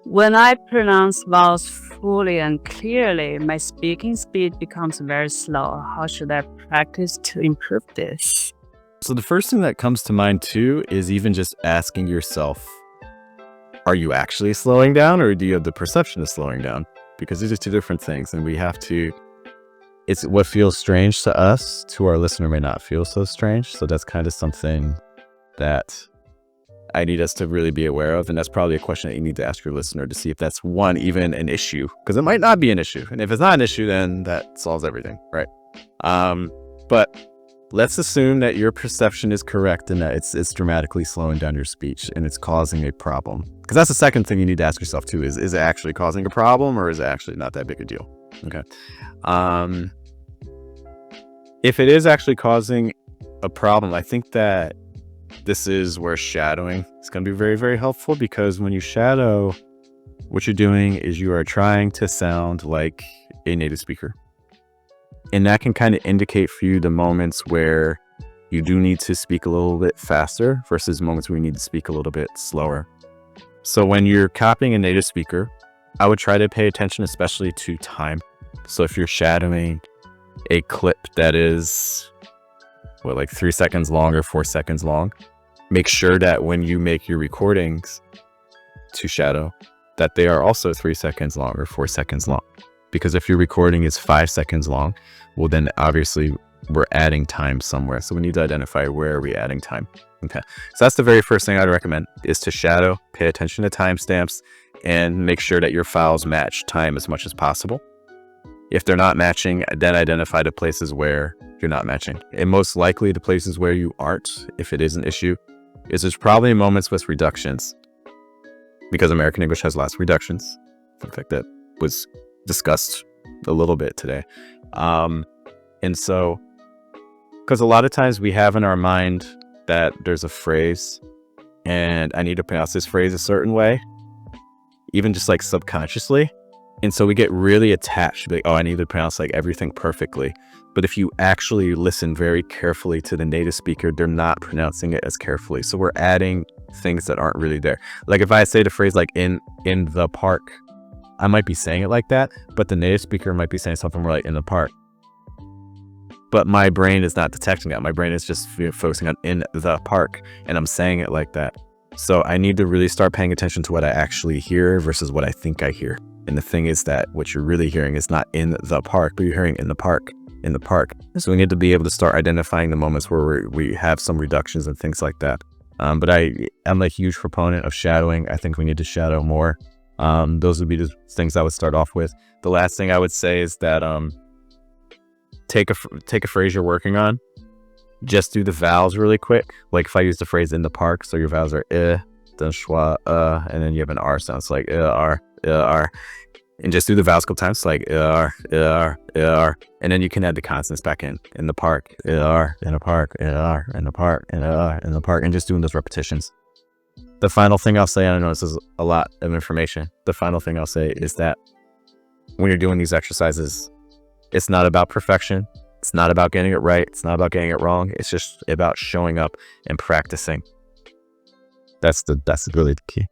When I pronounce vowels fully and clearly, my speaking speed becomes very slow. How should I practice to improve this? So the first thing that comes to mind too is even just asking yourself, are you actually slowing down, or do you have the perception of slowing down? Because these are two different things, and it's what feels strange to us, to our listener may not feel so strange. So that's kind of something that I need us to really be aware of. And that's probably a question that you need to ask your listener to see if that's even an issue, because it might not be an issue. And if it's not an issue, then that solves everything, right? But let's assume that your perception is correct and that it's dramatically slowing down your speech and it's causing a problem. Because that's the second thing you need to ask yourself too, is it actually causing a problem, or is it actually not that big a deal? Okay. If it is actually causing a problem, I think that this is where shadowing is going to be very, very helpful, because when you shadow, what you're doing is you are trying to sound like a native speaker. And that can kind of indicate for you the moments where you do need to speak a little bit faster versus moments where you need to speak a little bit slower. So when you're copying a native speaker, I would try to pay attention, especially to time. So if you're shadowing a clip that is like 3 seconds long or 4 seconds long, make sure that when you make your recordings to shadow, that they are also 3 seconds long or 4 seconds long. Because if your recording is 5 seconds long, well, then obviously we're adding time somewhere. So we need to identify where are we adding time. Okay. So that's the very first thing I'd recommend, is to shadow, pay attention to timestamps, and make sure that your files match time as much as possible. If they're not matching, then identify the places where you're not matching. And most likely the places where you aren't, if it is an issue, is there's probably moments with reductions, because American English has lots of reductions. In fact, that was discussed a little bit today. And so, because a lot of times we have in our mind that there's a phrase and I need to pronounce this phrase a certain way, even just like subconsciously. And so we get really attached, like, oh, I need to pronounce like everything perfectly. But if you actually listen very carefully to the native speaker, they're not pronouncing it as carefully. So we're adding things that aren't really there. Like if I say the phrase like in the park, I might be saying it like that, but the native speaker might be saying something more like in the park. But my brain is not detecting that. My brain is just focusing on in the park, and I'm saying it like that. So I need to really start paying attention to what I actually hear versus what I think I hear. And the thing is that what you're really hearing is not in the park, but you're hearing in the park, in the park. So we need to be able to start identifying the moments where we have some reductions and things like that. But I'm a huge proponent of shadowing. I think we need to shadow more. Those would be the things I would start off with. The last thing I would say is that take a phrase you're working on, just do the vowels really quick. Like if I use the phrase in the park, so your vowels are then schwa, and then you have an R sound. It's like r, and just do the vowels a couple times, like r, and then you can add the consonants back in the park, in the park, in the park, in the park, and just doing those repetitions. The final thing I'll say, I know this is a lot of information. The final thing I'll say is that when you're doing these exercises, it's not about perfection. It's not about getting it right. It's not about getting it wrong. It's just about showing up and practicing. That's really the key.